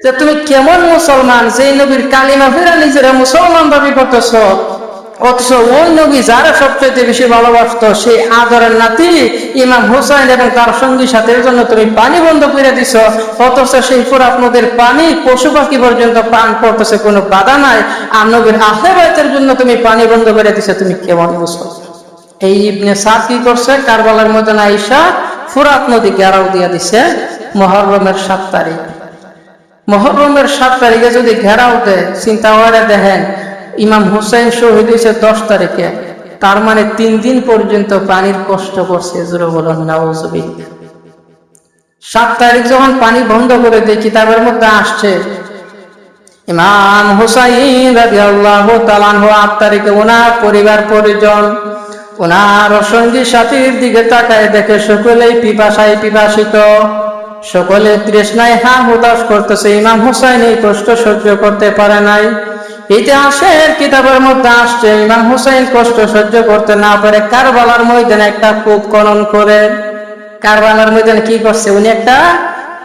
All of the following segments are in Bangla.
যে তুমি কেমন মুসলমান, যে নবীর কালিমা ফিরা নিজেরা মুসলমান দাবি করতেছ, অথচ ওই নবী যারা সবচেয়ে বেশি ভালোবাসত সেই আদরের নাতি ইমাম হুসাইন এবং তার সঙ্গী সাথীর জন্য তুমি পানি বন্ধ করে দিছ, অথচ সেই ফুরাত নদীর পানি পশু পাখি পর্যন্ত পান করতেছে, কোনো বাধা নাই, আর নবীর আহলে বাইতের জন্য তুমি পানি বন্ধ করে দিছো। তুমি কেমন মুসলমান? এই ইবনে সাদ কি করছে? কারবালার ময়দানে আইসা ফুরাত নদী ঘেরাও দিয়ে দিছে মুহররমের 7 তারিখ। মুহররমের 7 তারিখে যদি ঘেরাও দেয়, চিন্তা করে দেখেন, ইমাম হুসাইন শহীদ হয়েছে 10 তারিখে, তার মানে 3 দিন পর্যন্ত পানির কষ্ট করছে। জোরে বলুন নাউজুবিল্লাহ। 7 তারিখ যখন পানি বন্ধ করে দেয়, কিতাবের মধ্যে আসছে ইমাম হুসাইন রাদিয়াল্লাহু তাআলা আনহু 8 তারিখে ওনার পরিবার পরিজন, ওনার সঙ্গী সাথীর দিকে তাকায় দেখে সকলেই পিপাসায় পিপাসিত, সকলে তৃষ্ণায় হা হুতাশ করতেছে। ইমাম হুসাইন এই কষ্ট সহ্য করতে পারে নাই। ইতিহাসের কিতাবের মধ্যে আসছে ইমাম হুসাইন কষ্ট সহ্য করতে না পারে কারবালার ময়দানে একটা কূপ খনন করে। কারবালার ময়দানে কি করছে? উনি একটা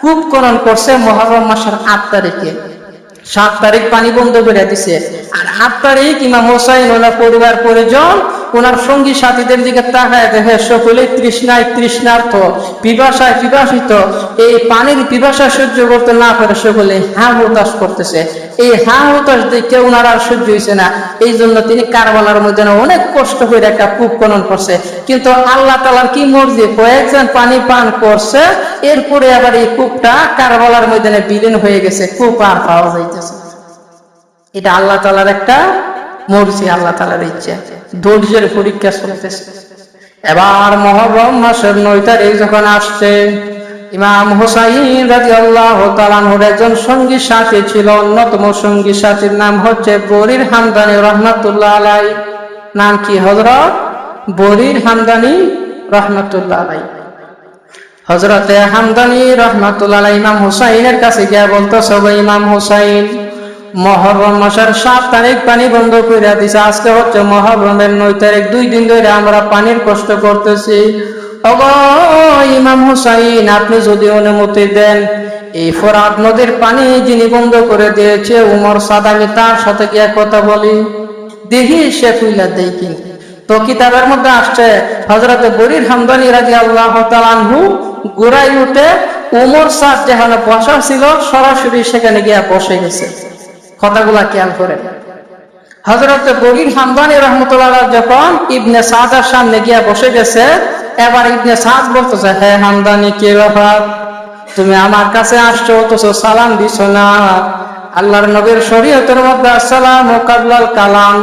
কূপ খনন করছে মুহররম মাসের 8 তারিখে। 7 তারিখ পানি বন্ধ করে দিছে, আর 8 তারিখ ইমাম হুসাইন ওনার পরিবার পরিজন ওনার সঙ্গী সাথীদের দিকে তাকায় দেখে সকলেই তৃষ্ণায় তৃষ্ণার্থ, পিপাসায় পিপাসিত। এই পানির পিপাসা সহ্য করতে না পারে সকলে হা হুতাশ করতেছে। এই হা হুতাশ দেখে ওনার আর সহ্য হয়েছে না, এই জন্য তিনি কারবালার মধ্যে অনেক কষ্ট করে একটা কূপ খনন করছে। কিন্তু আল্লাহ তাআলার কি মর্জি, কয়েকজন পানি পান করছে, এরপরে আবার এই কূপটা কারবালার ময়দানে বিলীন হয়ে গেছে, কূপ আর পাওয়া যাইতেছে। এটা আল্লাহ তাআলার একটা মর্জি, আল্লাহ তাআলার ইচ্ছা, ধৈর্যের পরীক্ষা চলতেছে। এবার মুহররম মাসের 9 তারিখ যখন আসছে, ইমাম হুসাইন রাদিয়াল্লাহু তাআলা আনহুর একজন সঙ্গী সাথী ছিল, অন্যতম সঙ্গী সাথীর নাম হচ্ছে বরির হামদানি রাহমাতুল্লাহ আলাইহি। নাম কি? হযরত বরির হামদানি রাহমাতুল্লাহ আলাইহি। হযরতে হামদানি রাহমাতুল্লাহ আলাইহি ইমাম হুসাইনের কাছে গিয়ে বলতেছে, ইমাম হুসাইন, মুহররম মাসের 7 তারিখ পানি বন্ধ করে দিছে, আজকে হচ্ছে মুহররমের 9 তারিখ, 2 দিন ধরে আমরা পানির কষ্ট করতেছি। ওগো ইমাম হুসাইন, আপনি যদি অনুমতি দেন, এই ফোরাত নদীর পানি যিনি বন্ধ করে দিয়েছে উমর সাদ, আমি তার সাথে গিয়ে কথা বলি, দেখি সে তুইলা দেই কিনা। তো কিতাবের মধ্যে আসছে হযরত বরির হামদানি রাদিয়াল্লাহু তাআলা আনহু গোড়ায় উঠে উমর সাদ যেখানে বসা ছিল সরাসরি সেখানে গিয়ে বসে গেছে। কথাগুলা খেয়াল করে। হযরত বরির হামদানি রাহমাতুল্লাহ যখন ইবনে সাদের সামনে গিয়ে বসে গেছে, এবার ইবনে সাদ বলতেছে, হে হামদানি, কি ব্যাপার? তুমি আমার কাছে আসছো অথচ সালাম দিছো না। আল্লাহর নবীর শরীয়তের মধ্যে আসসালামু কাবলাল কালাম,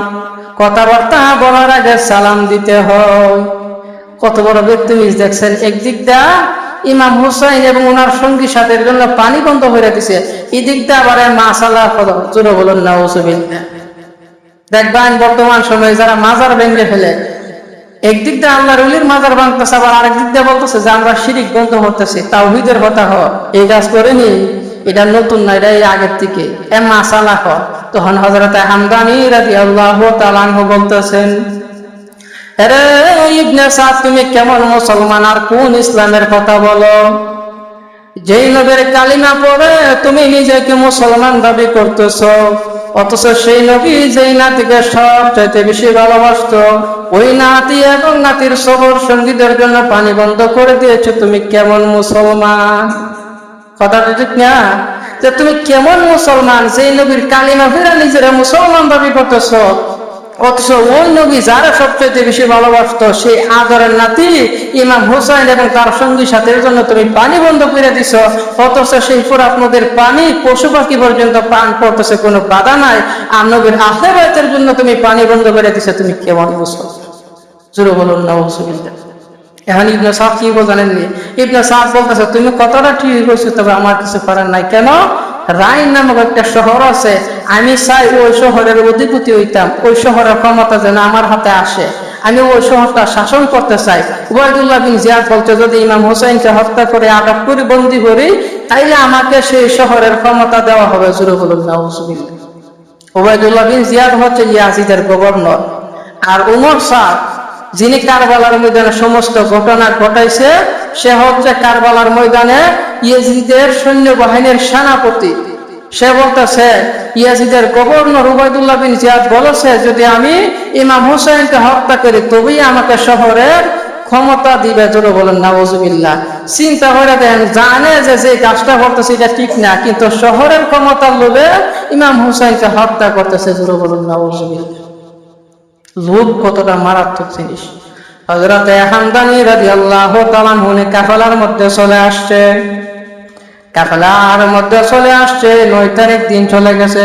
কথাবার্তা বলার আগে সালাম দিতে হয়। কত বড় ব্যক্তিত্ব দেখছেন। একদিক দা ইমাম হুসাইন এবং ওনার সঙ্গী সাথীর জন্য পানি বন্ধ করে দিছে, এদিক দা আবার মাশাআল্লাহ জোরে বলুন নাউজুবিল্লাহ। দেখবেন বর্তমান সময়ে যারা মাজার ভেঙে ফেলে, একদিক দিয়ে আল্লাহর ওলির মাজার ভাঙতেছে, আবার আরেক দিক দিয়ে বলতেছে যে আমরা শিরিক বন্ধ করতেছি, তাওহীদের কথা হ, এই কাজ করেনি, এটা নতুন না, এটা এই আগের থেকে মাশাআল্লাহ। তখন হযরত হামদানি রাদিয়াল্লাহু তাআলা আনহু বলতেছেন, আরে ইবনে সাদ, তুমি কেমন মুসলমান আর কোন ইসলামের কথা বলো? যেই নবীর কালিমা পড়ে তুমি নিজেকে মুসলমান দাবি করতেছো, অথচ সেই নবী যেই নাতিকে সবচাইতে বেশি ভালোবাসত, ওই নাতি এবং নাতির সবর সঙ্গীদের জন্য পানি বন্ধ করে দিয়েছো, তুমি কেমন মুসলমান? কথাটা ঠিক না? যে তুমি কেমন মুসলমান, যেই নবীর কালিমা ফিরা নিজেরা মুসলমান দাবি করতেছো, অথচ ওই নবী যারা সবচেয়ে বেশি ভালোবাসত সেই আদরের নাতি ইমাম হুসাইন এবং তার সঙ্গী সাথীর জন্য তুমি পানি বন্ধ করে দিছ, অথচ সেই ফুরাত নদীর পানি পশু পাখি পর্যন্ত পান করতেছে, কোনো বাধা নাই, আর নবীর আহলে বাইতের জন্য তুমি পানি বন্ধ করে দিছো। তুমি কেমন মুসলমান? জোরে বলুন নাউজুবিল্লাহ। এখন ইবনে সাদ কি জানেননি? ইবনে সাদ বলতেছে, তুমি কথাটা ঠিক কইছো, তবে আমার কিছু করার নাই। কেন? রাইন নামক একটা শহর আছে, আমি চাই ওই শহরের অধিপতি হইতাম, ওই শহরের ক্ষমতা যেন আমার হাতে আসে, আমি ওই শহরটা শাসন করতে চাই। উবাইদুল্লাহ বিন জিয়াদ বলতে, যদি ইমাম হুসাইনকে হত্যা করে আটক করে বন্দী করি, তাইলে আমাকে সেই শহরের ক্ষমতা দেওয়া হবে। জোরে বলুন নাউজুবিল্লাহ। উবাইদুল্লাহ বিন জিয়াদ হচ্ছে ইয়াজিদের গভর্নর, আর উমর সাদ যিনি কারবালার ময়দানে সমস্ত ঘটনা ঘটাইছে, সে হচ্ছে কারবালার ময়দানে ইয়াজিদের সৈন্যবাহিনীর সেনাপতি। সে বলতেছে ইয়াজিদের গভর্নর উবাইদুল্লাহ বিন জিয়াদ বলেছে যদি আমি ইমাম হুসাইনকে হত্যা করি তবেই আমাকে শহরের ক্ষমতা দিবে। জোরে বলেন নাউজুবিল্লাহ। চিন্তা করে দেন, জানে যে যে কাজটা করতেছে এটা ঠিক না, কিন্তু শহরের ক্ষমতার লোভে ইমাম হুসাইনকে হত্যা করতেছে। জোরে বলেন নাউজুবিল্লাহ। লোভ কতটা মারাত্মক জিনিস। হযরত হামদানী রাদিয়াল্লাহু তাআলা আনহু কাফেলার মধ্যে চলে আসছে, 9 তারিখ দিন চলে গেছে।